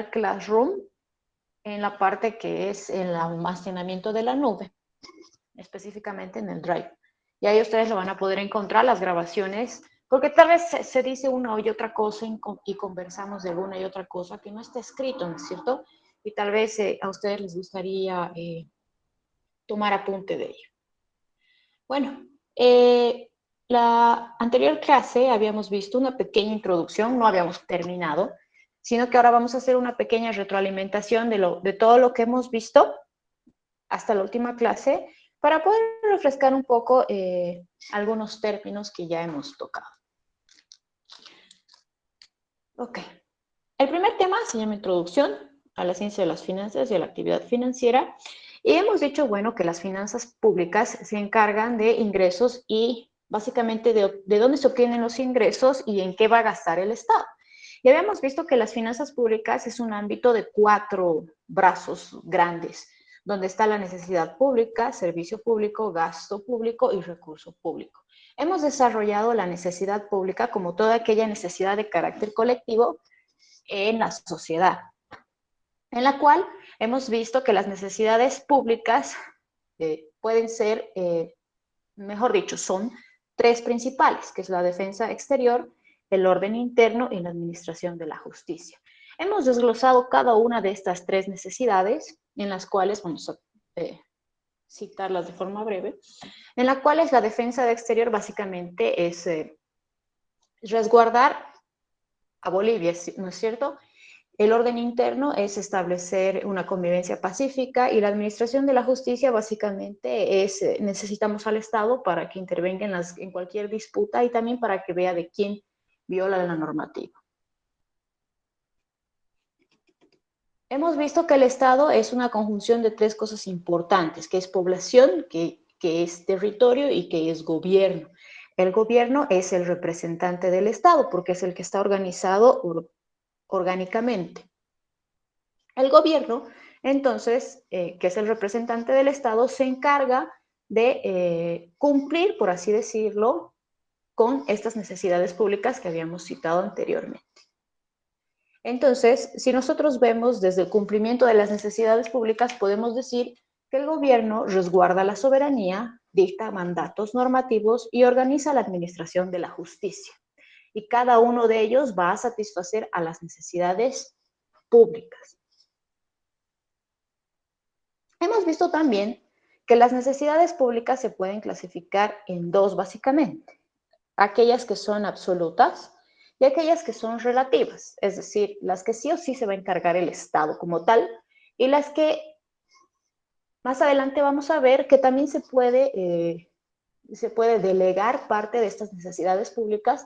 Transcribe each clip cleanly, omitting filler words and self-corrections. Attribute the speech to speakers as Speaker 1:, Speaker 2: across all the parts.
Speaker 1: Classroom en la parte que es el almacenamiento de la nube, específicamente en el Drive. Y ahí ustedes lo van a poder encontrar, las grabaciones, porque tal vez se dice una y otra cosa y conversamos de una y otra cosa que no está escrito, ¿no es cierto? Y tal vez a ustedes les gustaría tomar apunte de ello. Bueno, la anterior clase habíamos visto una pequeña introducción, no habíamos terminado, sino que ahora vamos a hacer una pequeña retroalimentación de todo lo que hemos visto hasta la última clase para poder refrescar un poco algunos términos que ya hemos tocado. Ok. El primer tema se llama Introducción a la ciencia de las finanzas y a la actividad financiera. Y hemos dicho, bueno, que las finanzas públicas se encargan de ingresos y básicamente de dónde se obtienen los ingresos y en qué va a gastar el Estado. Y habíamos visto que las finanzas públicas es un ámbito de 4 brazos grandes, donde está la necesidad pública, servicio público, gasto público y recurso público. Hemos desarrollado la necesidad pública como toda aquella necesidad de carácter colectivo en la sociedad, en la cual hemos visto que las necesidades públicas pueden ser, mejor dicho, son 3 principales, que es la defensa exterior, el orden interno y la administración de la justicia. Hemos desglosado cada una de estas 3 necesidades, en las cuales vamos a citarlas de forma breve, en las cuales la defensa de exterior básicamente es resguardar a Bolivia, ¿no es cierto? El orden interno es establecer una convivencia pacífica y la administración de la justicia básicamente es, necesitamos al Estado para que intervenga en cualquier disputa y también para que vea de quién viola la normativa. Hemos visto que el Estado es una conjunción de 3 cosas importantes, que es población, que es territorio y que es gobierno. El gobierno es el representante del Estado porque es el que está organizado orgánicamente. El gobierno, entonces, que es el representante del Estado, se encarga de cumplir, por así decirlo, con estas necesidades públicas que habíamos citado anteriormente. Entonces, si nosotros vemos desde el cumplimiento de las necesidades públicas, podemos decir que el gobierno resguarda la soberanía, dicta mandatos normativos y organiza la administración de la justicia. Y cada uno de ellos va a satisfacer a las necesidades públicas. Hemos visto también que las necesidades públicas se pueden clasificar en 2 básicamente, aquellas que son absolutas y aquellas que son relativas, es decir, las que sí o sí se va a encargar el Estado como tal y las que más adelante vamos a ver que también se puede delegar parte de estas necesidades públicas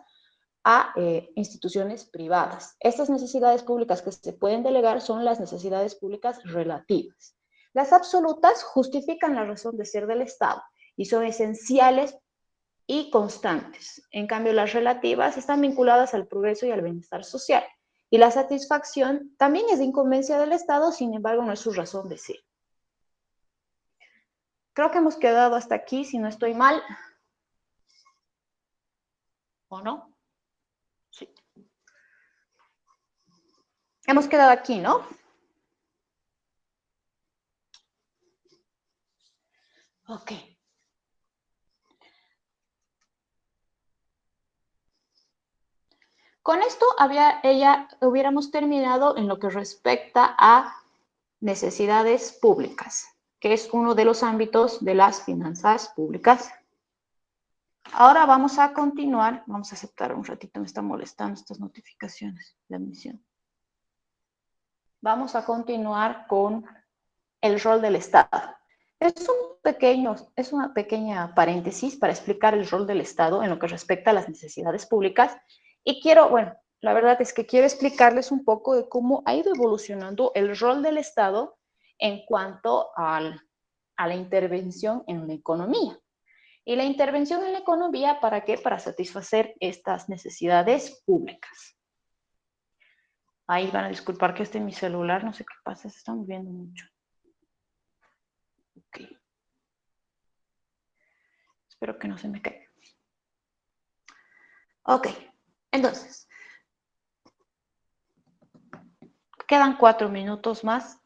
Speaker 1: a instituciones privadas. Estas necesidades públicas que se pueden delegar son las necesidades públicas relativas. Las absolutas justifican la razón de ser del Estado y son esenciales y constantes. En cambio, las relativas están vinculadas al progreso y al bienestar social. Y la satisfacción también es de incumbencia del Estado, sin embargo, no es su razón de ser. Creo que hemos quedado hasta aquí, si no estoy mal. ¿O no? Sí. Hemos quedado aquí, ¿no? Ok. Con esto hubiéramos terminado en lo que respecta a necesidades públicas, que es uno de los ámbitos de las finanzas públicas. Ahora vamos a continuar, vamos a aceptar un ratito, me están molestando estas notificaciones de admisión. Vamos a continuar con el rol del Estado. Es una pequeña paréntesis para explicar el rol del Estado en lo que respecta a las necesidades públicas. Y la verdad es que quiero explicarles un poco de cómo ha ido evolucionando el rol del Estado en cuanto a la intervención en la economía. Y la intervención en la economía, ¿para qué? Para satisfacer estas necesidades públicas. Ahí van a disculpar que esté en mi celular, no sé qué pasa, se está moviendo mucho. Ok. Espero que no se me caiga. Ok, entonces, Quedan 4 minutos más.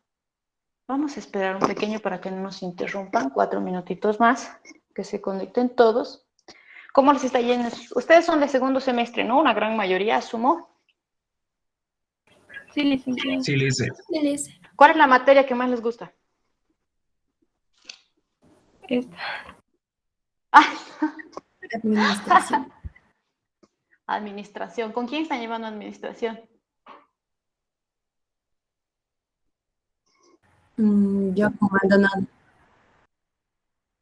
Speaker 1: Vamos a esperar un pequeño para que no nos interrumpan. 4 minutitos más, que se conecten todos. ¿Cómo les está yendo? Ustedes son de segundo semestre, ¿no? Una gran mayoría, asumo.
Speaker 2: Sí, licenciado.
Speaker 3: Sí, Lice.
Speaker 1: ¿Cuál es la materia que más les gusta?
Speaker 2: Esta.
Speaker 1: Ah,
Speaker 4: Administración.
Speaker 1: administración. ¿Con quién están llevando administración?
Speaker 4: Yo con Maldonado.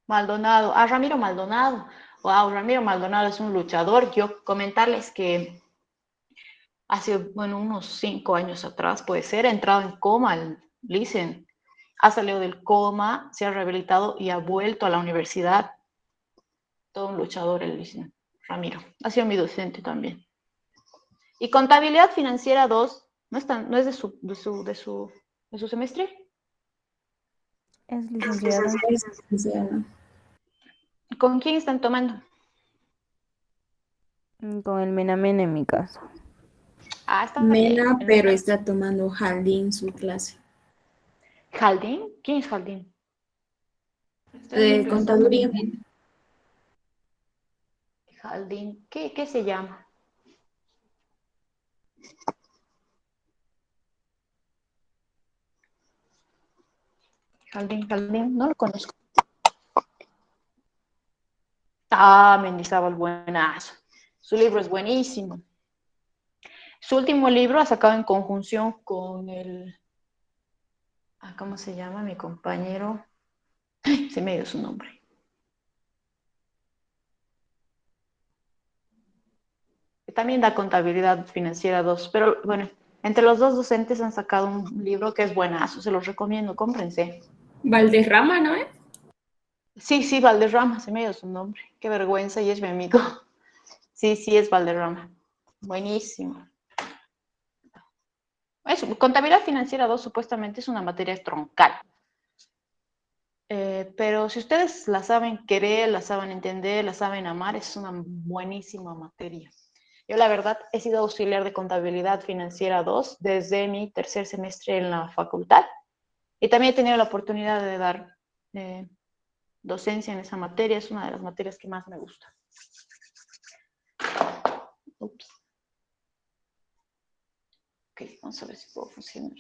Speaker 1: Maldonado. Ah, Ramiro Maldonado. Wow, Ramiro Maldonado es un luchador. Yo comentarles que hace, bueno, unos 5 años atrás, puede ser, ha entrado en coma el Licen. Ha salido del coma, se ha rehabilitado y ha vuelto a la universidad. Todo un luchador el Licen, Ramiro. Ha sido mi docente también. Y contabilidad financiera 2, ¿no es de su semestre?
Speaker 5: Es licenciada.
Speaker 4: Licenciada.
Speaker 1: ¿Con quién están tomando?
Speaker 5: Con el Menamena en mi caso.
Speaker 1: Ah, está
Speaker 4: Mena,
Speaker 1: bien.
Speaker 4: pero está tomando Jaldín su clase.
Speaker 1: ¿Jaldín? ¿Quién es Jaldín?
Speaker 4: De contaduría.
Speaker 1: Jaldín, ¿qué se llama? Jaldín, no lo conozco. Ah, Mendizábal, buenazo. Su libro es buenísimo. Su último libro ha sacado en conjunción con el... ¿Cómo se llama mi compañero? Se me dio su nombre. También da contabilidad financiera 2, pero bueno, entre los dos docentes han sacado un libro que es buenazo, se los recomiendo, cómprense.
Speaker 4: Valderrama, ¿no es?
Speaker 1: Sí, Valderrama, se me dio su nombre. Qué vergüenza, y es mi amigo. Sí, es Valderrama. Buenísimo. Eso, contabilidad financiera 2 supuestamente es una materia troncal. Pero si ustedes la saben querer, la saben entender, la saben amar, es una buenísima materia. Yo, la verdad, he sido auxiliar de contabilidad financiera 2 desde mi tercer semestre en la facultad. Y también he tenido la oportunidad de dar docencia en esa materia. Es una de las materias que más me gusta. Ups. Ok, vamos a ver si puedo funcionar.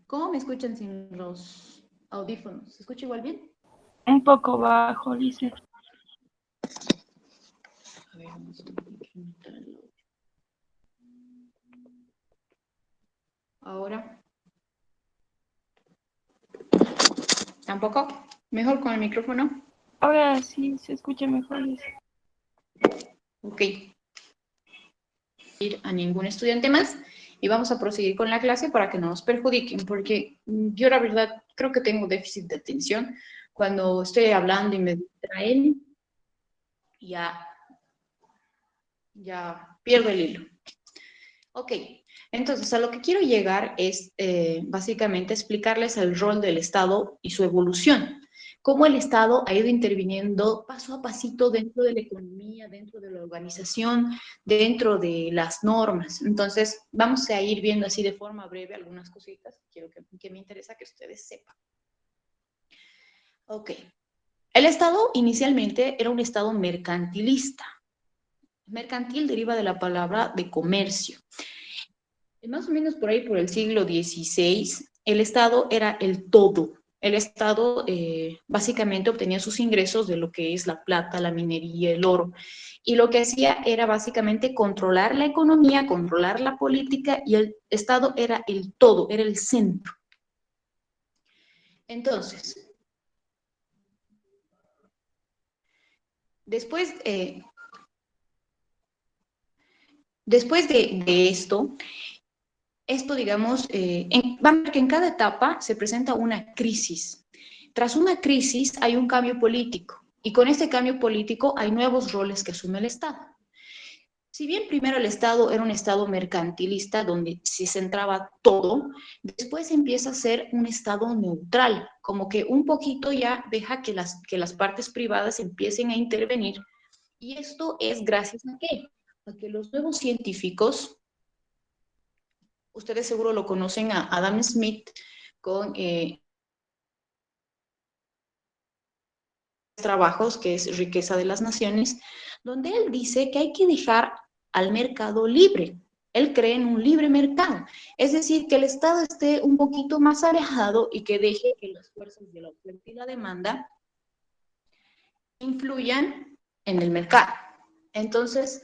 Speaker 1: ¿Cómo me escuchan sin los audífonos? ¿Se escucha igual bien?
Speaker 2: Un poco bajo, Lice.
Speaker 1: A ver, vamos a incrementar el audio. Ahora. ¿Tampoco? ¿Mejor con el micrófono?
Speaker 2: Ahora sí se escucha mejor, Lice.
Speaker 1: Ok. Ir a ningún estudiante más y vamos a proseguir con la clase para que no nos perjudiquen, porque yo la verdad creo que tengo déficit de atención. Cuando estoy hablando y me distraen, ya pierdo el hilo. Ok, entonces a lo que quiero llegar es básicamente explicarles el rol del Estado y su evolución. Cómo el Estado ha ido interviniendo paso a pasito dentro de la economía, dentro de la organización, dentro de las normas. Entonces, vamos a ir viendo así de forma breve algunas cositas que me interesa que ustedes sepan. Ok. El Estado inicialmente era un Estado mercantilista. Mercantil deriva de la palabra de comercio. Más o menos por ahí, por el siglo XVI, el Estado era el todo. El Estado básicamente obtenía sus ingresos de lo que es la plata, la minería, el oro. Y lo que hacía era básicamente controlar la economía, controlar la política, y el Estado era el todo, era el centro. Entonces, después de esto, digamos, vamos a ver que en cada etapa se presenta una crisis. Tras una crisis hay un cambio político y con este cambio político hay nuevos roles que asume el Estado. Si bien primero el Estado era un Estado mercantilista donde se centraba todo, después empieza a ser un Estado neutral, como que un poquito ya deja que las partes privadas empiecen a intervenir. ¿Y esto es gracias a qué? a que los nuevos científicos, ustedes seguro lo conocen a Adam Smith con trabajos que es Riqueza de las Naciones, donde él dice que hay que dejar al mercado libre. Él cree en un libre mercado, es decir, que el Estado esté un poquito más alejado y que deje que las fuerzas de la oferta y la demanda influyan en el mercado. Entonces,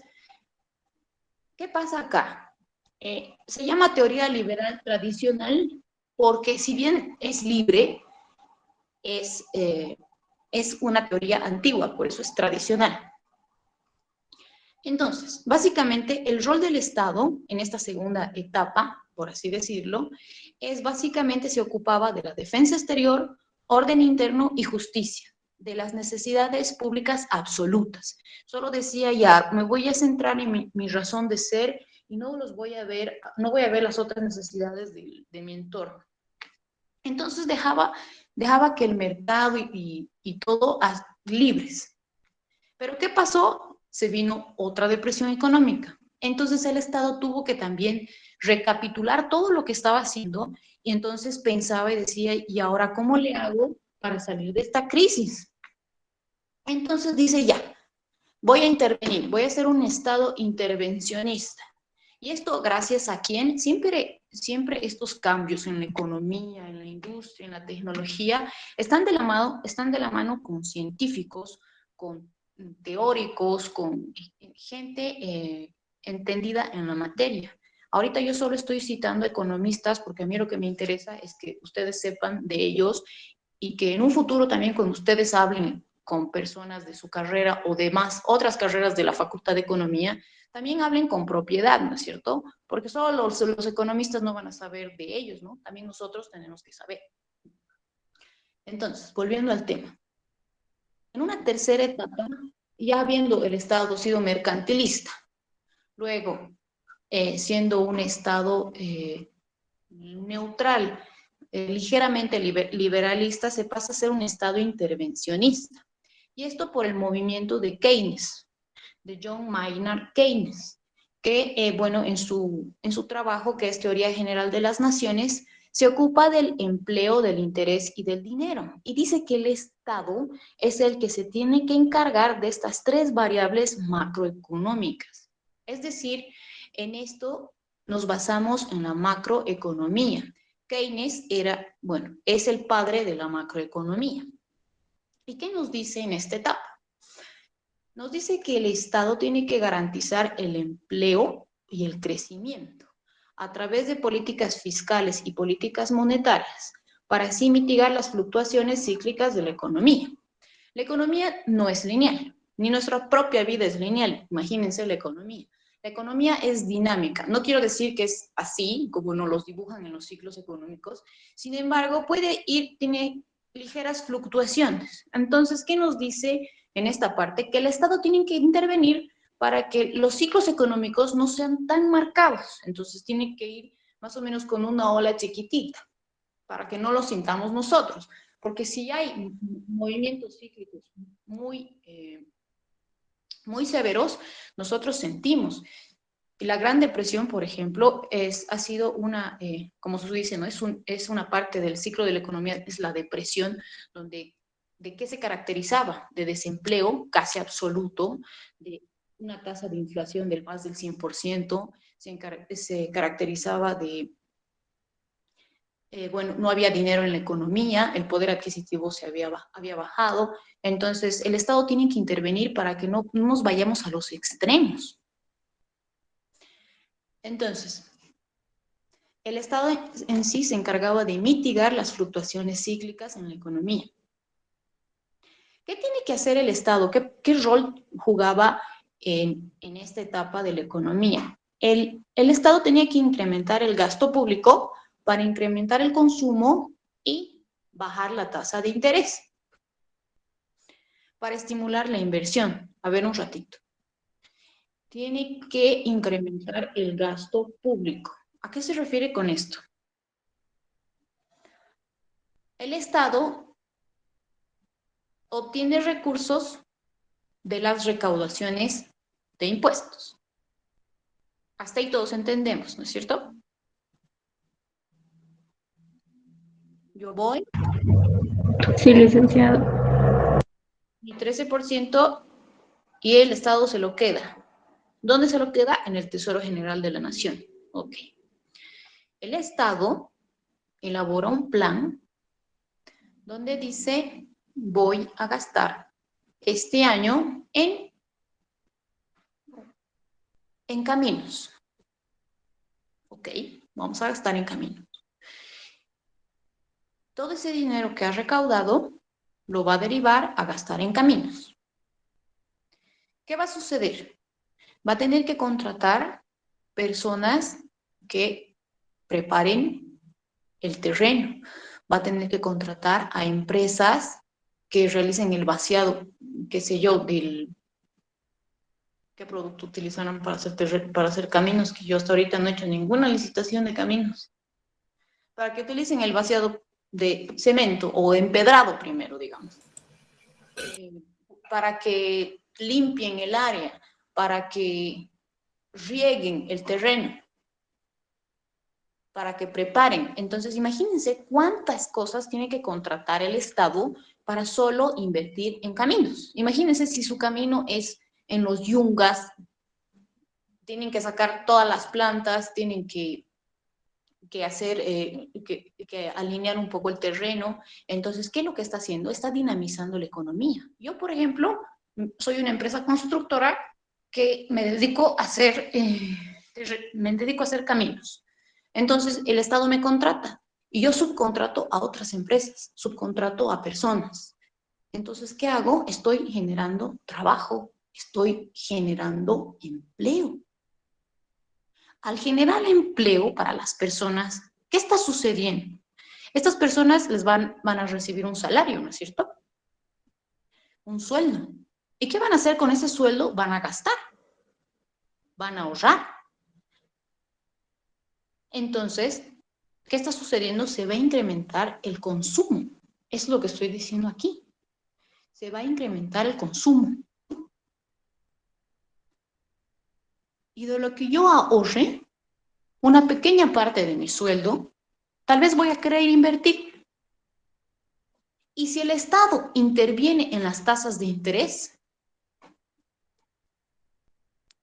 Speaker 1: ¿qué pasa acá? Se llama teoría liberal tradicional porque si bien es libre, es una teoría antigua, por eso es tradicional. Entonces, básicamente el rol del Estado en esta segunda etapa, por así decirlo, es básicamente se ocupaba de la defensa exterior, orden interno y justicia, de las necesidades públicas absolutas. Solo decía ya, me voy a centrar en mi razón de ser y no voy a ver las otras necesidades de mi entorno. Entonces dejaba que el mercado y todo libres. Pero ¿qué pasó? Se vino otra depresión económica. Entonces el Estado tuvo que también recapitular todo lo que estaba haciendo y entonces pensaba y decía, ¿y ahora cómo le hago para salir de esta crisis? Entonces dice, ya, voy a intervenir, voy a ser un Estado intervencionista. Y esto gracias a quién? Siempre estos cambios en la economía, en la industria, en la tecnología, están de la mano con científicos, con teóricos, con gente entendida en la materia. Ahorita yo solo estoy citando economistas porque a mí lo que me interesa es que ustedes sepan de ellos y que en un futuro también cuando ustedes hablen con personas de su carrera o de otras carreras de la Facultad de Economía, también hablen con propiedad, ¿no es cierto? Porque solo los economistas no van a saber de ellos, ¿no? También nosotros tenemos que saber. Entonces, volviendo al tema. En una tercera etapa, ya habiendo el Estado sido mercantilista, luego siendo un Estado neutral, ligeramente liberalista, se pasa a ser un Estado intervencionista. Y esto por el movimiento de Keynes, de John Maynard Keynes, que, bueno, en su trabajo, que es Teoría General de las Naciones, se ocupa del empleo, del interés y del dinero. Y dice que el Estado es el que se tiene que encargar de estas tres variables macroeconómicas. Es decir, en esto nos basamos en la macroeconomía. Keynes es el padre de la macroeconomía. ¿Y qué nos dice en esta etapa? Nos dice que el Estado tiene que garantizar el empleo y el crecimiento a través de políticas fiscales y políticas monetarias para así mitigar las fluctuaciones cíclicas de la economía. La economía no es lineal, ni nuestra propia vida es lineal. Imagínense la economía. La economía es dinámica. No quiero decir que es así, como nos los dibujan en los ciclos económicos. Sin embargo, tiene ligeras fluctuaciones. Entonces, ¿qué nos dice en esta parte? Que el Estado tiene que intervenir para que los ciclos económicos no sean tan marcados. Entonces, tiene que ir más o menos con una ola chiquitita, para que no lo sintamos nosotros. Porque si hay movimientos cíclicos muy severos, nosotros sentimos. Y la Gran Depresión, por ejemplo, ha sido una, como se dice, ¿no? Es una parte del ciclo de la economía, es la depresión, ¿de qué se caracterizaba? De desempleo casi absoluto, de una tasa de inflación del más del 100%, se caracterizaba de no había dinero en la economía, el poder adquisitivo se había bajado, entonces el Estado tiene que intervenir para que no nos vayamos a los extremos. Entonces, el Estado en sí se encargaba de mitigar las fluctuaciones cíclicas en la economía. ¿Qué tiene que hacer el Estado? ¿Qué rol jugaba en esta etapa de la economía? El Estado tenía que incrementar el gasto público para incrementar el consumo y bajar la tasa de interés. Para estimular la inversión. A ver un ratito. Tiene que incrementar el gasto público. ¿A qué se refiere con esto? El Estado obtiene recursos de las recaudaciones de impuestos. Hasta ahí todos entendemos, ¿no es cierto? Yo voy,
Speaker 2: Sí, licenciado.
Speaker 1: mi 13% y el Estado se lo queda. ¿Dónde se lo queda? En el Tesoro General de la Nación. Ok. El Estado elabora un plan donde dice, voy a gastar este año en caminos. Ok, vamos a gastar en caminos. Todo ese dinero que ha recaudado lo va a derivar a gastar en caminos. ¿Qué va a suceder? Va a tener que contratar personas que preparen el terreno. Va a tener que contratar a empresas que realicen el vaciado, qué sé yo, del qué producto utilizarán para hacer caminos, que yo hasta ahorita no he hecho ninguna licitación de caminos. Para que utilicen el vaciado de cemento o empedrado primero, digamos. Para que limpien el área, para que rieguen el terreno, para que preparen. Entonces, imagínense cuántas cosas tiene que contratar el Estado para solo invertir en caminos. Imagínense si su camino es en los yungas, tienen que sacar todas las plantas, tienen que hacer, que alinear un poco el terreno. Entonces, ¿qué es lo que está haciendo? Está dinamizando la economía. Yo, por ejemplo, soy una empresa constructora que me dedico a hacer caminos. Entonces, el Estado me contrata y yo subcontrato a otras empresas, subcontrato a personas. Entonces, ¿qué hago? Estoy generando trabajo, estoy generando empleo. Al generar empleo para las personas, ¿qué está sucediendo? Estas personas les van a recibir un salario, ¿no es cierto? Un sueldo. ¿Y qué van a hacer con ese sueldo? Van a gastar, van a ahorrar. Entonces, ¿qué está sucediendo? Se va a incrementar el consumo. Es lo que estoy diciendo aquí. Se va a incrementar el consumo. Y de lo que yo ahorre, una pequeña parte de mi sueldo, tal vez voy a querer invertir. Y si el Estado interviene en las tasas de interés,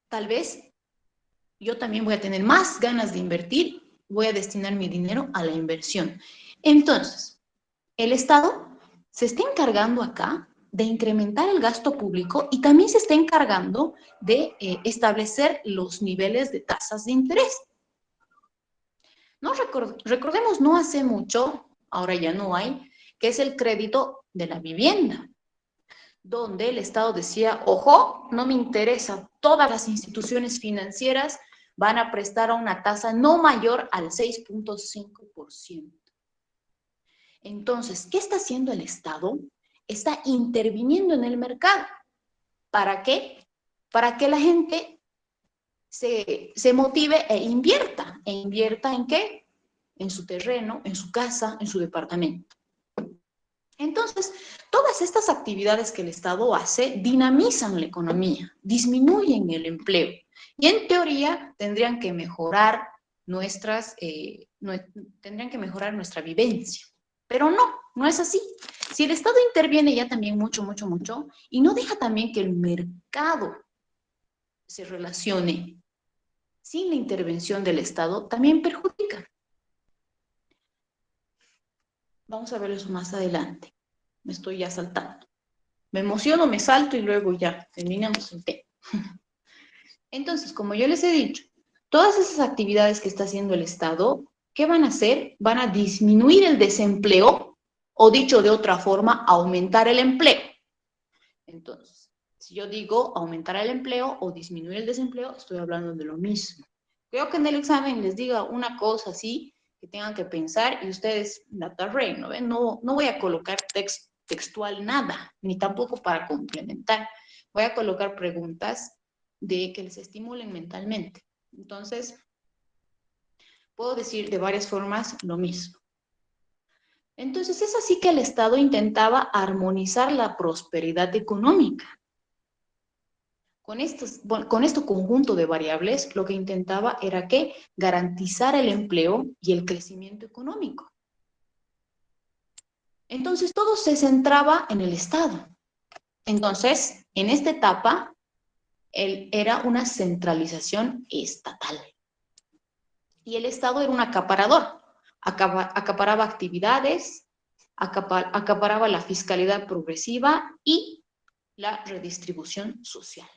Speaker 1: tal vez yo también voy a tener más ganas de invertir, voy a destinar mi dinero a la inversión. Entonces, el Estado se está encargando acá de incrementar el gasto público y también se está encargando de establecer los niveles de tasas de interés. No recordemos, no hace mucho, ahora ya no hay, que es el crédito de la vivienda, donde el Estado decía, ojo, no me interesa, todas las instituciones financieras van a prestar a una tasa no mayor al 6.5%. Entonces, ¿qué está haciendo el Estado? Está interviniendo en el mercado. ¿Para qué? Para que la gente se motive e invierta. ¿E invierta en qué? En su terreno, en su casa, en su departamento. Entonces, todas estas actividades que el Estado hace dinamizan la economía, disminuyen el empleo y en teoría tendrían que mejorar nuestra vivencia. Pero no es así. Si el Estado interviene ya también mucho y no deja también que el mercado se relacione sin la intervención del Estado, también perjudica. Vamos a ver eso más adelante. Me estoy ya saltando. Me emociono, me salto y luego ya terminamos el tema. Entonces, como yo les he dicho, todas esas actividades que está haciendo el Estado, ¿qué van a hacer? Van a disminuir el desempleo o, dicho de otra forma, aumentar el empleo. Entonces, si yo digo aumentar el empleo o disminuir el desempleo, estoy hablando de lo mismo. Creo que en el examen les diga una cosa así que tengan que pensar y ustedes la tarreen, ¿no ven? No voy a colocar textual nada, ni tampoco para complementar. Voy a colocar preguntas de que les estimulen mentalmente. Entonces, puedo decir de varias formas lo mismo. Entonces, es así que el Estado intentaba armonizar la prosperidad económica. Con este conjunto de variables, lo que intentaba era que garantizar el empleo y el crecimiento económico. Entonces, todo se centraba en el Estado. Entonces, en esta etapa, era una centralización estatal. Y el Estado era un acaparador. Acaparaba actividades, acaparaba la fiscalidad progresiva y la redistribución social.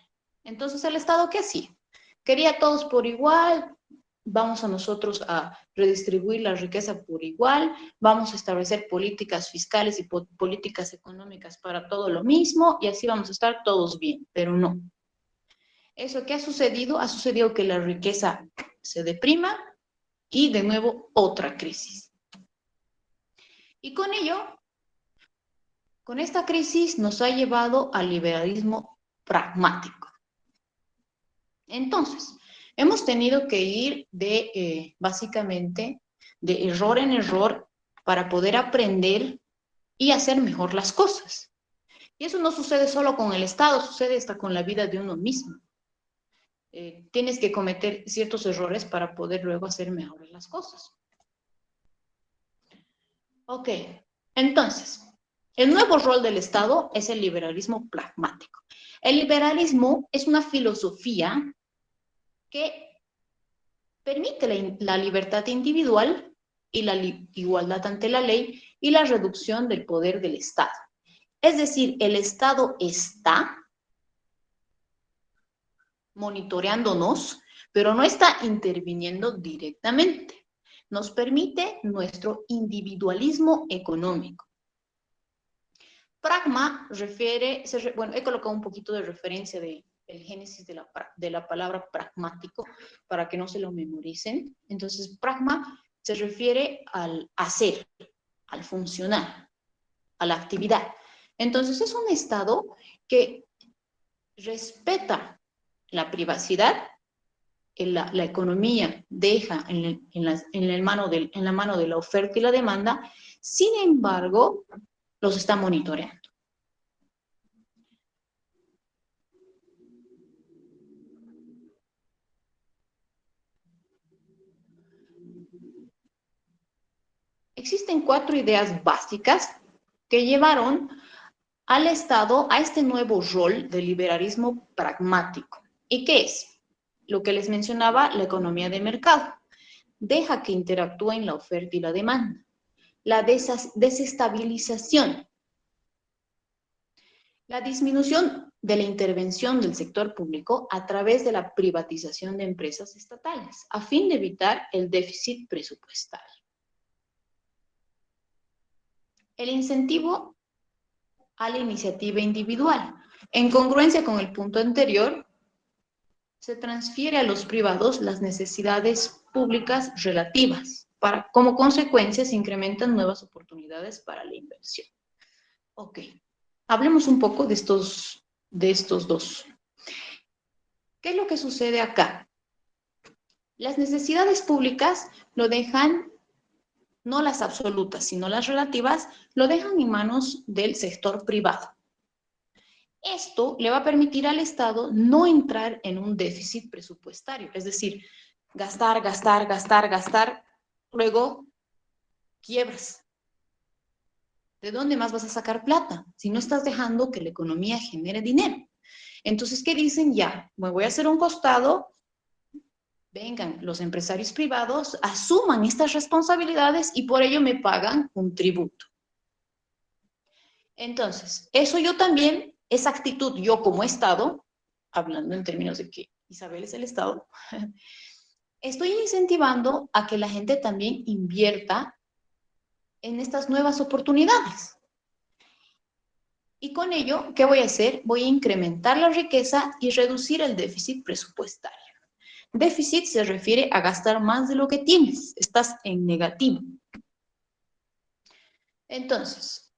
Speaker 1: Entonces, ¿el Estado qué hacía? Quería a todos por igual, vamos a nosotros a redistribuir la riqueza por igual, vamos a establecer políticas fiscales y políticas económicas para todo lo mismo, y así vamos a estar todos bien, pero no. ¿Eso qué ha sucedido? Ha sucedido que la riqueza se deprima y de nuevo otra crisis. Y con ello, con esta crisis nos ha llevado al liberalismo pragmático. Entonces, hemos tenido que ir básicamente, de error en error para poder aprender y hacer mejor las cosas. Y eso no sucede solo con el Estado, sucede hasta con la vida de uno mismo. Tienes que cometer ciertos errores para poder luego hacer mejores las cosas. Ok, entonces, el nuevo rol del Estado es el liberalismo pragmático. El liberalismo es una filosofía que permite la libertad individual y la igualdad ante la ley y la reducción del poder del Estado. Es decir, el Estado está monitoreándonos, pero no está interviniendo directamente. Nos permite nuestro individualismo económico. Pragma bueno, he colocado un poquito de referencia del génesis de la palabra pragmático para que no se lo memoricen. Entonces, pragma se refiere al hacer, al funcionar, a la actividad. Entonces, es un estado que respeta la privacidad, la economía deja en la mano de la oferta y la demanda, sin embargo, los está monitoreando. Existen 4 ideas básicas que llevaron al Estado a este nuevo rol de liberalismo pragmático. ¿Y qué es? Lo que les mencionaba, la economía de mercado. Deja que interactúen la oferta y la demanda. La desestabilización. La disminución de la intervención del sector público a través de la privatización de empresas estatales, a fin de evitar el déficit presupuestario. El incentivo a la iniciativa individual. En congruencia con el punto anterior, se transfiere a los privados las necesidades públicas relativas. Como consecuencia, se incrementan nuevas oportunidades para la inversión. Ok, hablemos un poco de estos dos. ¿Qué es lo que sucede acá? Las necesidades públicas lo dejan, no las absolutas, sino las relativas, lo dejan en manos del sector privado. Esto le va a permitir al Estado no entrar en un déficit presupuestario, es decir, gastar, luego quiebras. ¿De dónde más vas a sacar plata? Si no estás dejando que la economía genere dinero. Entonces, ¿qué dicen? Ya, me voy a hacer un costado, vengan los empresarios privados, asuman estas responsabilidades y por ello me pagan un tributo. Entonces, eso yo también, esa actitud yo como Estado, hablando en términos de que Isabel es el Estado, estoy incentivando a que la gente también invierta en estas nuevas oportunidades. Y con ello, ¿qué voy a hacer? Voy a incrementar la riqueza y reducir el déficit presupuestario. Déficit se refiere a gastar más de lo que tienes, estás en negativo. Entonces,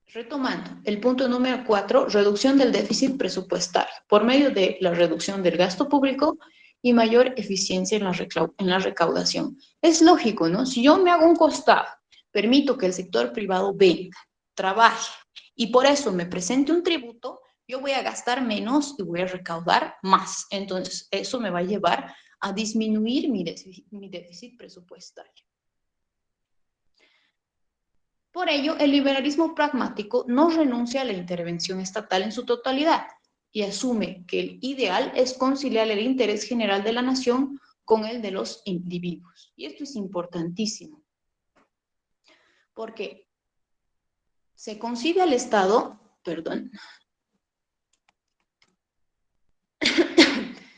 Speaker 1: retomando, el punto número 4, reducción del déficit presupuestario, por medio de la reducción del gasto público y mayor eficiencia en la recaudación. Es lógico, ¿no? Si yo me hago un costado, permito que el sector privado venga, trabaje, y por eso me presente un tributo, Yo voy a gastar menos y voy a recaudar más. Entonces, eso me va a llevar a disminuir mi déficit presupuestario. Por ello, el liberalismo pragmático no renuncia a la intervención estatal en su totalidad y asume que el ideal es conciliar el interés general de la nación con el de los individuos. Y esto es importantísimo, porque se concibe al Estado,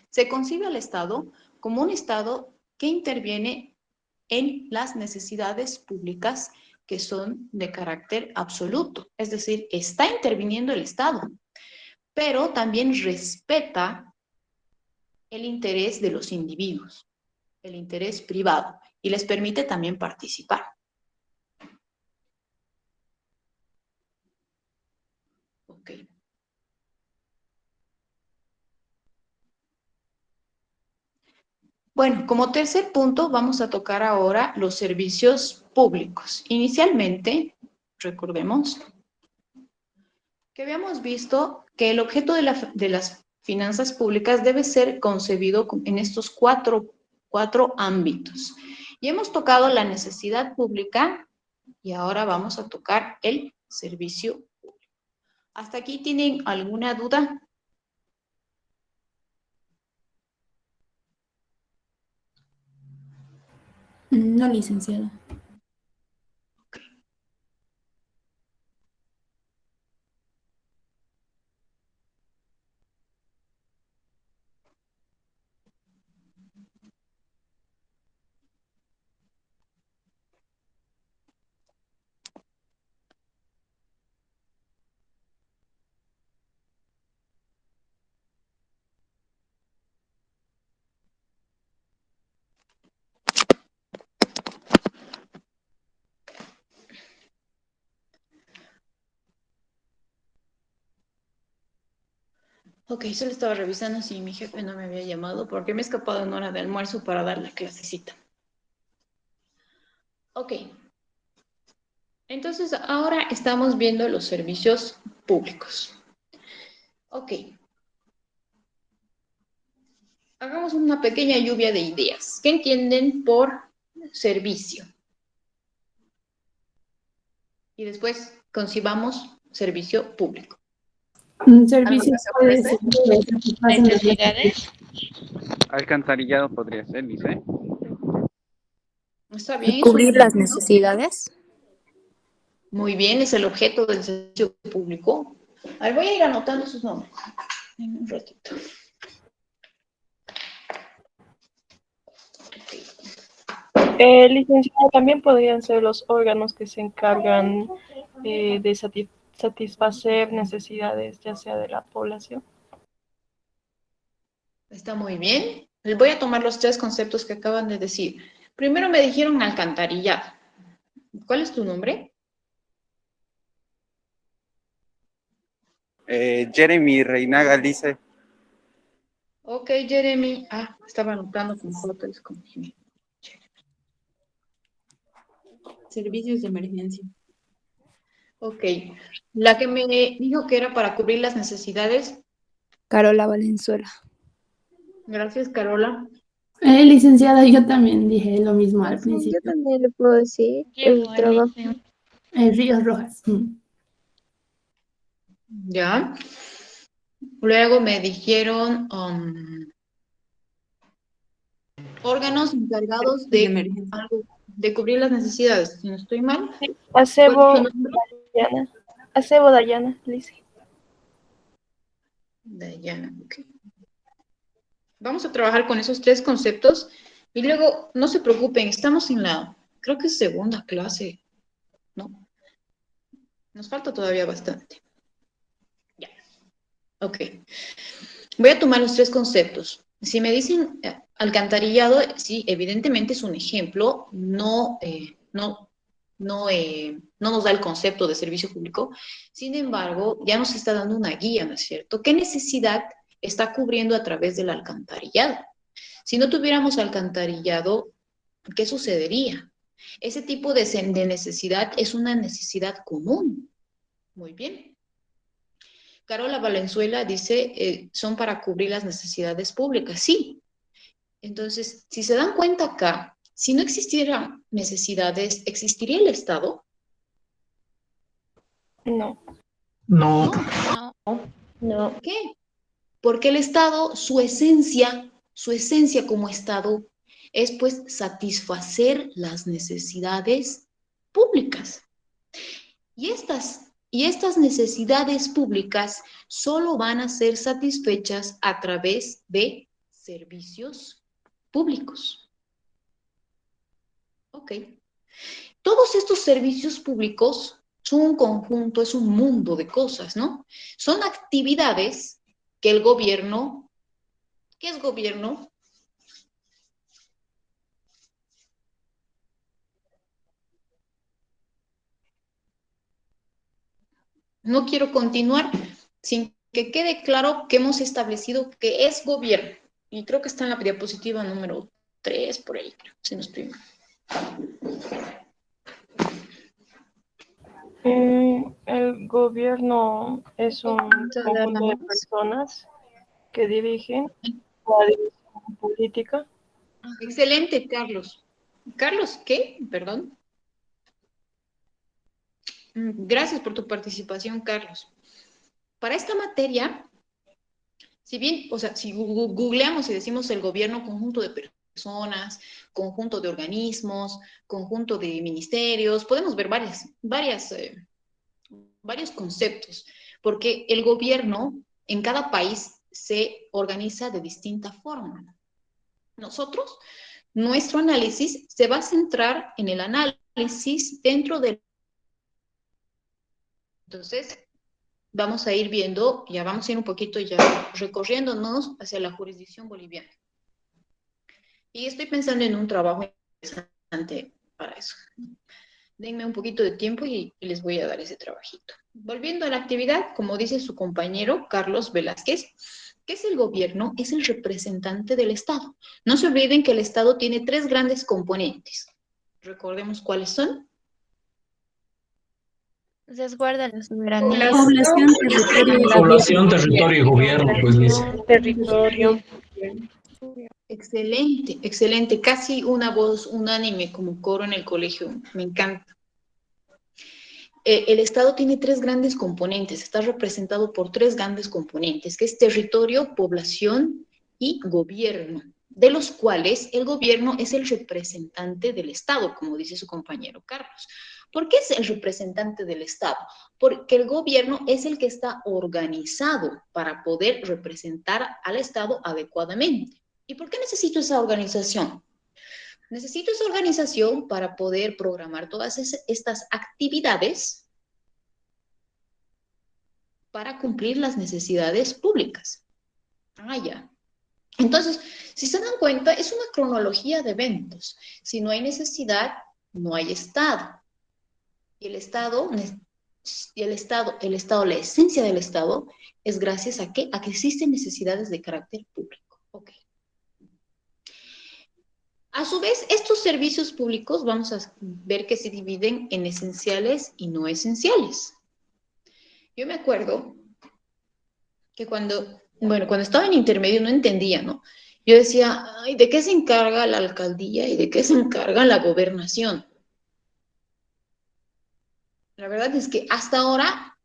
Speaker 1: se concibe al Estado como un Estado que interviene en las necesidades públicas que son de carácter absoluto. Es decir, está interviniendo el Estado, pero también respeta el interés de los individuos, el interés privado, y les permite también participar. Ok. Bueno, como tercer punto vamos a tocar ahora los servicios públicos. Inicialmente, recordemos que habíamos visto que el objeto de las finanzas públicas debe ser concebido en estos cuatro ámbitos. Y hemos tocado la necesidad pública y ahora vamos a tocar el servicio público. ¿Hasta aquí tienen alguna duda?
Speaker 4: No, licenciada.
Speaker 1: Ok, solo estaba revisando si mi jefe no me había llamado porque me he escapado en hora de almuerzo para dar la clasecita. Ok. Entonces, ahora estamos viendo los servicios públicos. Ok. Hagamos una pequeña lluvia de ideas. ¿Qué entienden por servicio? Y después concibamos servicio público.
Speaker 2: Un servicio puede
Speaker 1: ofrece?
Speaker 2: ser que satisfacen las
Speaker 3: Necesidades.
Speaker 6: Alcantarillado podría ser, dice.
Speaker 1: Está bien.
Speaker 7: Cubrir las necesidades.
Speaker 1: Muy bien, es el objeto del servicio público. A ver, voy a ir anotando sus nombres. En un ratito.
Speaker 8: Licenciado, también podrían ser los órganos que se encargan de satisfacer necesidades, ya sea de la población.
Speaker 1: Está muy bien. Les voy a tomar los tres conceptos que acaban de decir. Primero me dijeron alcantarillado. ¿Cuál es tu nombre?
Speaker 6: Jeremy Reinaga dice.
Speaker 1: Ok, Jeremy. Ah, estaba anotando con fotos con Jeremy.
Speaker 4: Servicios de emergencia.
Speaker 1: Ok. La que me dijo que era para cubrir las necesidades.
Speaker 7: Carola Valenzuela.
Speaker 1: Gracias, Carola.
Speaker 2: Licenciada, yo también dije lo mismo al
Speaker 9: Yo
Speaker 2: principio.
Speaker 9: también le puedo decir
Speaker 3: ¿Quién
Speaker 9: el
Speaker 3: fue?
Speaker 9: trabajo.
Speaker 2: Ríos Rojas.
Speaker 1: Ya. Luego me dijeron órganos encargados
Speaker 4: De emergencia.
Speaker 1: de cubrir las necesidades. Si no estoy mal.
Speaker 8: Acebo
Speaker 1: ¿Cuál es tu nombre?
Speaker 8: Dayana. Acebo Dayana, Lice.
Speaker 1: Dayana, ok. Vamos a trabajar con esos tres conceptos y luego, no se preocupen, estamos en creo que es segunda clase, ¿no? Nos falta todavía bastante. Ya, ok. Voy a tomar los tres conceptos. Si me dicen alcantarillado, sí, evidentemente es un ejemplo, no nos da el concepto de servicio público. Sin embargo, ya nos está dando una guía, ¿no es cierto? ¿Qué necesidad está cubriendo a través del alcantarillado? Si no tuviéramos alcantarillado, ¿qué sucedería? Ese tipo de necesidad es una necesidad común. Muy bien. Carola Valenzuela dice, son para cubrir las necesidades públicas. Sí. Entonces, si se dan cuenta acá, si no existieran necesidades, ¿existiría el Estado?
Speaker 8: No.
Speaker 3: No.
Speaker 1: No. ¿Por qué? Porque el Estado, su esencia como Estado es pues satisfacer las necesidades públicas. Y estas necesidades públicas solo van a ser satisfechas a través de servicios públicos. Ok. Todos estos servicios públicos son un conjunto, es un mundo de cosas, ¿no? Son actividades que el gobierno, ¿qué es gobierno? No quiero continuar sin que quede claro que hemos establecido que es gobierno. Y creo que está en la diapositiva número 3, por ahí, creo, si no estoy mal.
Speaker 8: El gobierno es un conjunto de personas que dirigen la dirección política.
Speaker 1: Excelente, Carlos. ¿Carlos qué? Perdón. Gracias por tu participación, Carlos. Para esta materia, si bien, o sea, si googleamos y decimos el gobierno, conjunto de personas, conjunto de organismos, conjunto de ministerios, podemos ver varios conceptos, porque el gobierno en cada país se organiza de distinta forma. Nosotros, nuestro análisis se va a centrar en el análisis dentro del... Entonces, vamos a ir viendo, ya vamos a ir un poquito ya recorriéndonos hacia la jurisdicción boliviana. Y estoy pensando en un trabajo interesante para eso. Denme un poquito de tiempo y les voy a dar ese trabajito. Volviendo a la actividad, como dice su compañero Carlos Velázquez, ¿qué es el gobierno? Es el representante del Estado. No se olviden que el Estado tiene 3 grandes componentes. Recordemos cuáles son.
Speaker 5: Resguarda la soberanía.
Speaker 3: Población, territorio y gobierno, pues dice.
Speaker 8: Territorio.
Speaker 1: Excelente, excelente. Casi una voz unánime como coro en el colegio. Me encanta. El Estado tiene 3 grandes componentes. Está representado por 3 grandes componentes, que es territorio, población y gobierno, de los cuales el gobierno es el representante del Estado, como dice su compañero Carlos. ¿Por qué es el representante del Estado? Porque el gobierno es el que está organizado para poder representar al Estado adecuadamente. ¿Y por qué necesito esa organización? Necesito esa organización para poder programar todas estas actividades para cumplir las necesidades públicas. Ya. Entonces, si se dan cuenta, es una cronología de eventos. Si no hay necesidad, no hay Estado. Y el Estado, la esencia del Estado es gracias a ¿qué? A que existen necesidades de carácter público. Ok. A su vez, estos servicios públicos vamos a ver que se dividen en esenciales y no esenciales. Yo me acuerdo que cuando estaba en intermedio no entendía, ¿no? Yo decía, ay, ¿de qué se encarga la alcaldía y de qué se encarga la gobernación? La verdad es que hasta ahora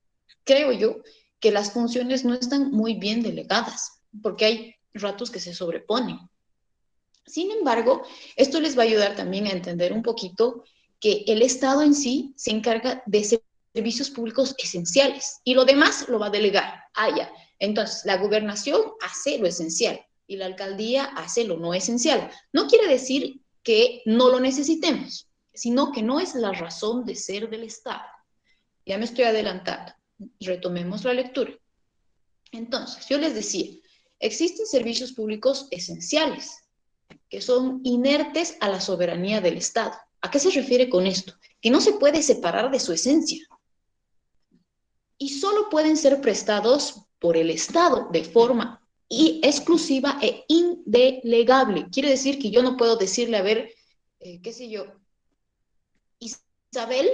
Speaker 1: creo yo que las funciones no están muy bien delegadas, porque hay ratos que se sobreponen. Sin embargo, esto les va a ayudar también a entender un poquito que el Estado en sí se encarga de servicios públicos esenciales y lo demás lo va a delegar. Ya. Entonces, la gobernación hace lo esencial y la alcaldía hace lo no esencial. No quiere decir que no lo necesitemos, sino que no es la razón de ser del Estado. Ya me estoy adelantando. Retomemos la lectura. Entonces, yo les decía, existen servicios públicos esenciales que son inertes a la soberanía del Estado. ¿A qué se refiere con esto? Que no se puede separar de su esencia. Y solo pueden ser prestados por el Estado de forma exclusiva e indelegable. Quiere decir que yo no puedo decirle, a ver, qué sé yo, Isabel,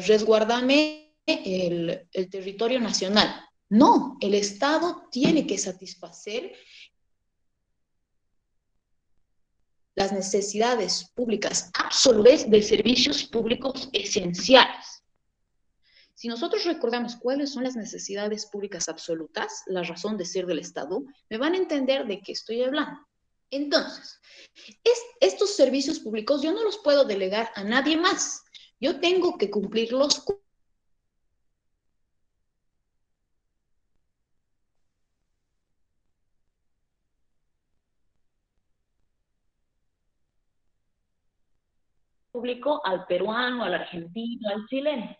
Speaker 1: resguárdame el territorio nacional. No, el Estado tiene que satisfacer las necesidades públicas absolutas de servicios públicos esenciales. Si nosotros recordamos cuáles son las necesidades públicas absolutas, la razón de ser del Estado, me van a entender de qué estoy hablando. Entonces, estos servicios públicos yo no los puedo delegar a nadie más. Yo tengo que cumplirlos público al peruano, al argentino, al chileno.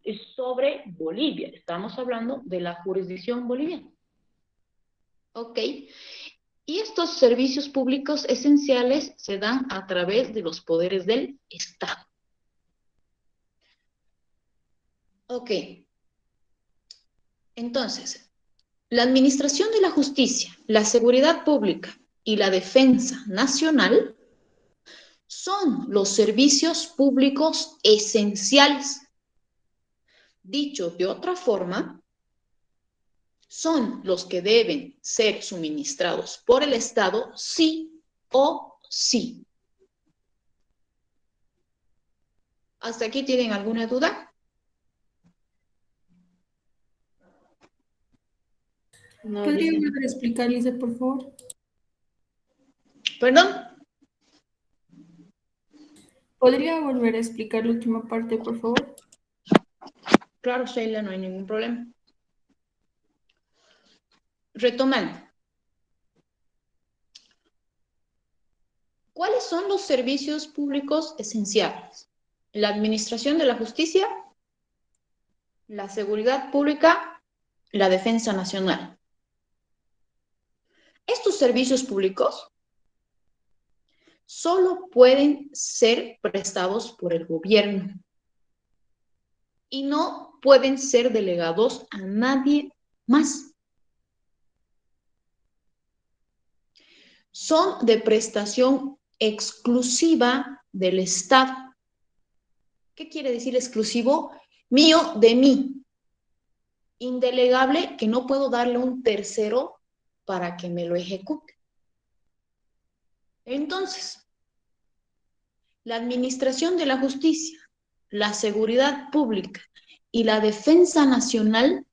Speaker 1: Es sobre Bolivia. Estamos hablando de la jurisdicción boliviana. ¿Ok? Y estos servicios públicos esenciales se dan a través de los poderes del Estado. Ok. Entonces, la administración de la justicia, la seguridad pública y la defensa nacional son los servicios públicos esenciales. Dicho de otra forma, son los que deben ser suministrados por el Estado sí o sí. ¿Hasta aquí tienen alguna duda?
Speaker 4: No,
Speaker 2: ¿Podría
Speaker 4: dice.
Speaker 2: volver a explicar, Lisa, por favor?
Speaker 1: ¿Perdón?
Speaker 2: ¿Podría volver a explicar la última parte, por favor?
Speaker 1: Claro, Sheila, no hay ningún problema. Retomando. ¿Cuáles son los servicios públicos esenciales? La administración de la justicia, la seguridad pública, la defensa nacional. Estos servicios públicos solo pueden ser prestados por el gobierno y no pueden ser delegados a nadie más. Son de prestación exclusiva del Estado. ¿Qué quiere decir exclusivo? Mío, de mí. Indelegable, que no puedo darle a un tercero para que me lo ejecute. Entonces, la administración de la justicia, la seguridad pública y la defensa nacional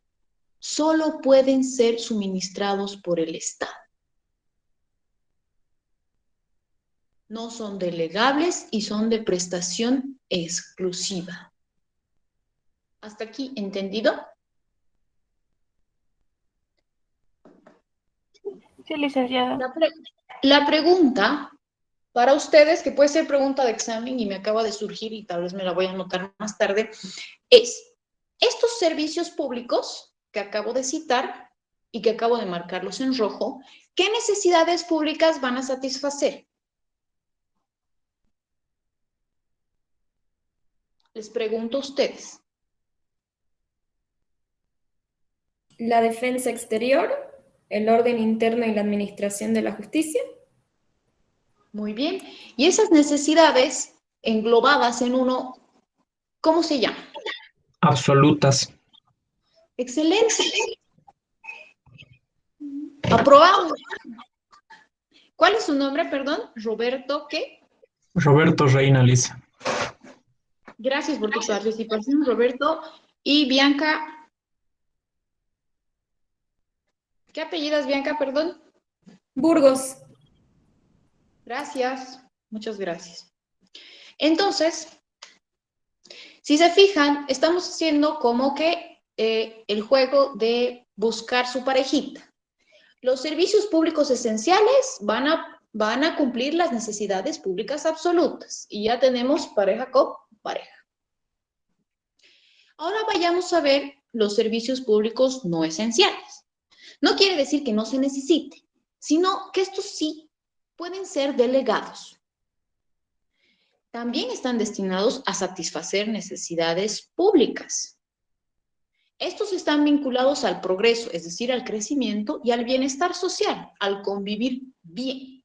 Speaker 1: solo pueden ser suministrados por el Estado. No son delegables y son de prestación exclusiva. ¿Hasta aquí entendido?
Speaker 8: Sí, licenciada.
Speaker 1: La pregunta para ustedes, que puede ser pregunta de examen y me acaba de surgir y tal vez me la voy a anotar más tarde, es, estos servicios públicos que acabo de citar y que acabo de marcarlos en rojo, ¿qué necesidades públicas van a satisfacer? Les pregunto a ustedes.
Speaker 9: La defensa exterior, el orden interno y la administración de la justicia.
Speaker 1: Muy bien. Y esas necesidades englobadas en uno, ¿cómo se llama?
Speaker 3: Absolutas.
Speaker 1: Excelente. Aprobado. ¿Cuál es su nombre, perdón? Roberto, ¿qué?
Speaker 3: Roberto Reina Lisa.
Speaker 1: Gracias por tu participación, Roberto. Y Bianca. ¿Qué apellidas, Bianca, perdón?
Speaker 9: Burgos.
Speaker 1: Gracias. Muchas gracias. Entonces, si se fijan, estamos haciendo como que el juego de buscar su parejita. Los servicios públicos esenciales van a cumplir las necesidades públicas absolutas. Y ya tenemos pareja con pareja. Ahora vayamos a ver los servicios públicos no esenciales. No quiere decir que no se necesite, sino que estos sí pueden ser delegados. También están destinados a satisfacer necesidades públicas. Estos están vinculados al progreso, es decir, al crecimiento y al bienestar social, al convivir bien.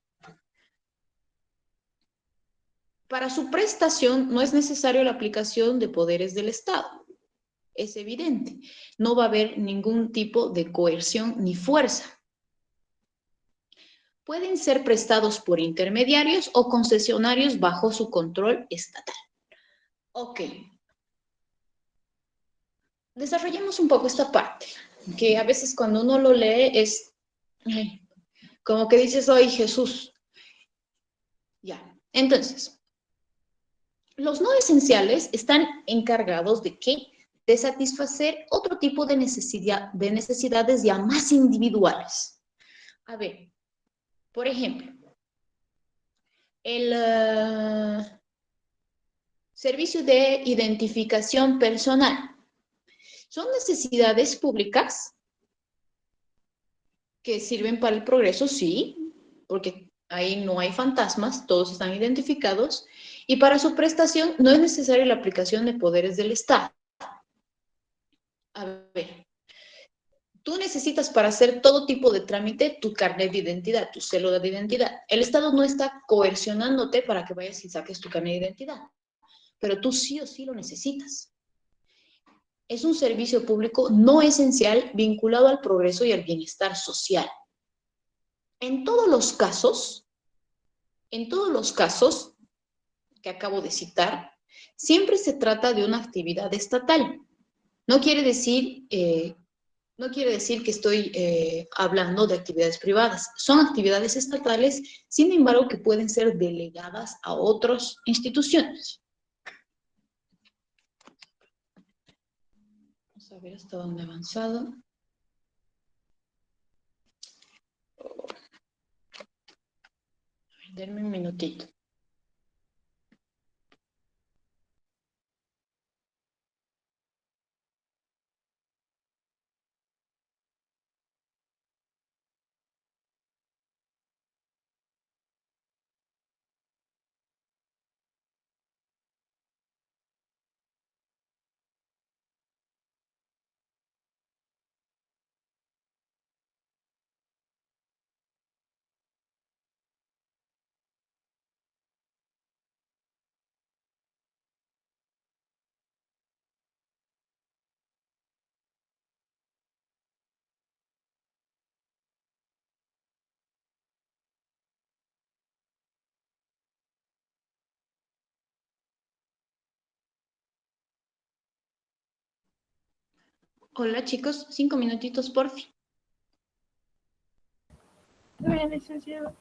Speaker 1: Para su prestación no es necesario la aplicación de poderes del Estado. Es evidente. No va a haber ningún tipo de coerción ni fuerza. Pueden ser prestados por intermediarios o concesionarios bajo su control estatal. Ok. Desarrollemos un poco esta parte, que a veces cuando uno lo lee es como que dices, ¡ay, Jesús! Ya, entonces, los no esenciales están encargados ¿de qué? De satisfacer otro tipo de necesidades ya más individuales. A ver, por ejemplo, el servicio de identificación personal. Son necesidades públicas que sirven para el progreso, sí, porque ahí no hay fantasmas, todos están identificados, y para su prestación no es necesaria la aplicación de poderes del Estado. A ver, tú necesitas para hacer todo tipo de trámite tu carnet de identidad, tu cédula de identidad. El Estado no está coercionándote para que vayas y saques tu carnet de identidad, pero tú sí o sí lo necesitas. Es un servicio público no esencial vinculado al progreso y al bienestar social. En todos los casos que acabo de citar, siempre se trata de una actividad estatal. No quiere decir que estoy hablando de actividades privadas. Son actividades estatales, sin embargo, que pueden ser delegadas a otras instituciones. Vamos a ver hasta dónde he avanzado. Denme un minutito. Hola chicos, 5 minutitos por fin.
Speaker 8: Está bien, licenciado.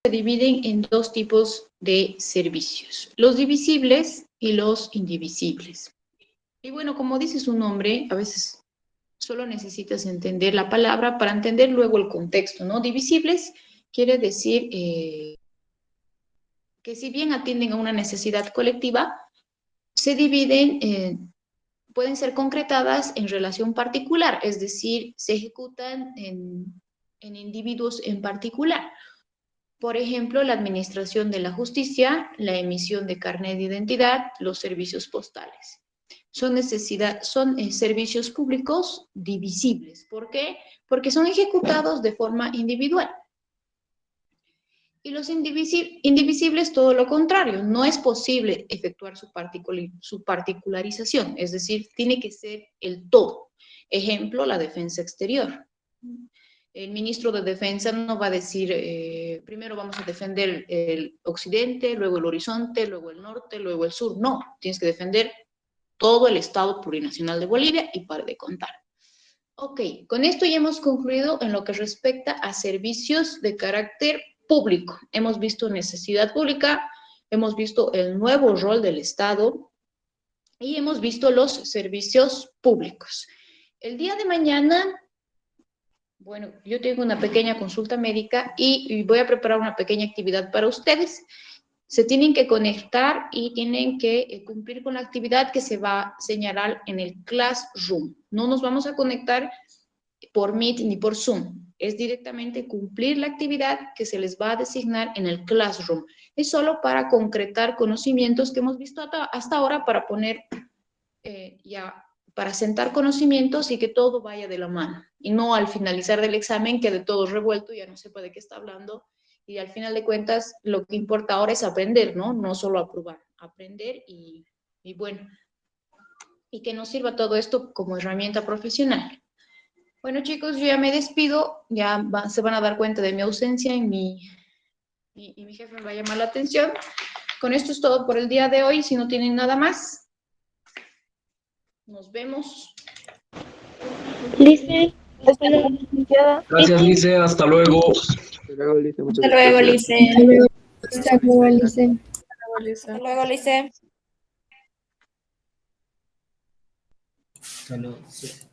Speaker 1: Se dividen en dos tipos de servicios, los divisibles y los indivisibles. Y bueno, como dice su nombre, a veces solo necesitas entender la palabra para entender luego el contexto, ¿no? Divisibles quiere decir que si bien atienden a una necesidad colectiva, se dividen, pueden ser concretadas en relación particular, es decir, se ejecutan en individuos en particular. Por ejemplo, la administración de la justicia, la emisión de carnet de identidad, los servicios postales. Son servicios públicos divisibles. ¿Por qué? Porque son ejecutados de forma individual. Y los indivisibles, todo lo contrario. No es posible efectuar su particularización, es decir, tiene que ser el todo. Ejemplo, la defensa exterior. El ministro de Defensa no va a decir, primero vamos a defender el occidente, luego el horizonte, luego el norte, luego el sur. No, tienes que defender todo el Estado plurinacional de Bolivia y para de contar. Ok, con esto ya hemos concluido en lo que respecta a servicios de carácter público. Hemos visto necesidad pública, hemos visto el nuevo rol del Estado y hemos visto los servicios públicos. El día de mañana, bueno, yo tengo una pequeña consulta médica y voy a preparar una pequeña actividad para ustedes. se tienen que conectar y tienen que cumplir con la actividad que se va a señalar en el Classroom. No nos vamos a conectar por Meet ni por Zoom. Es directamente cumplir la actividad que se les va a designar en el Classroom. Es solo para concretar conocimientos que hemos visto hasta ahora para poner para sentar conocimientos y que todo vaya de la mano. Y no al finalizar del examen quede todo revuelto, ya no sepa de qué está hablando. Y al final de cuentas, lo que importa ahora es aprender, ¿no? No solo aprobar. Aprender y bueno, y que nos sirva todo esto como herramienta profesional. Bueno, chicos, yo ya me despido. Ya se van a dar cuenta de mi ausencia y mi jefe me va a llamar la atención. Con esto es todo por el día de hoy. Si no tienen nada más, nos vemos.
Speaker 8: Lice, hasta luego, licenciada.
Speaker 3: Gracias, Lice. Hasta luego.
Speaker 4: Hasta luego, Lice. Muchas
Speaker 9: Hasta luego,
Speaker 4: gracias.
Speaker 9: Lice.
Speaker 2: Hasta luego, Lice.
Speaker 9: Hasta luego, Lice.
Speaker 3: Saludos.